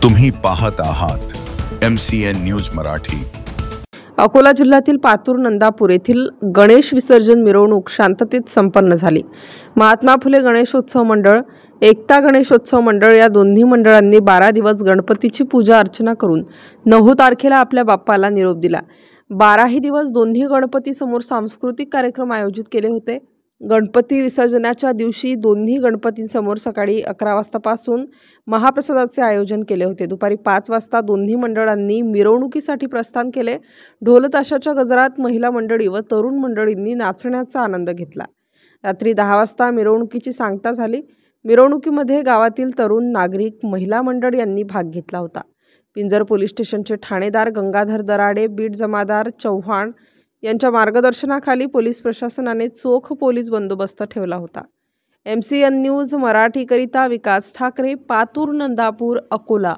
तुम्ही पाहत आहात MCN न्यूज मराठी। अकोला जिल्ह्यातील पातूर नंदापूर येथील गणेश विसर्जन मिरवणूक शांततेत संपन्न झाली। महात्मा फुले गणेशोत्सव मंडळ, एकता गणेशोत्सव मंडळ या दोन्ही मंडळांनी 12 दिवस गणपतीची पूजा अर्चना करून 9 तारखेला आपल्या बाप्पाला निरोप दिला। 12ही दिवस दोन्ही गणपती समोर सांस्कृतिक कार्यक्रम आयोजित केले होते। गणपती विसर्जनाच्या दिवशी दोन्ही गणपतींसमोर सकाळी 11 वाजतापासून महाप्रसादाचे आयोजन केले होते। दुपारी 5 वाजता दोन्ही मंडळांनी मिरवणुकीसाठी प्रस्थान केले। ढोल ताशाच्या गजरात महिला मंडळी व तरुण मंडळींनी नाचण्याचा आनंद घेतला। रात्री 10 वाजता मिरवणुकीची सांगता झाली। मिरवणुकीमध्ये गावातील तरुण नागरिक, महिला मंडळ यांनी भाग घेतला होता। पिंजर पोलीस स्टेशनचे ठाणेदार गंगाधर दराडे, बीट जमादार चव्हाण यांच्या मार्गदर्शनाखाली पोलीस प्रशासनाने चोख पोलीस बंदोबस्त ठेवला होता। MCN न्यूज मराठी करिता विकास ठाकरे, पातूर नंदापूर, अकोला।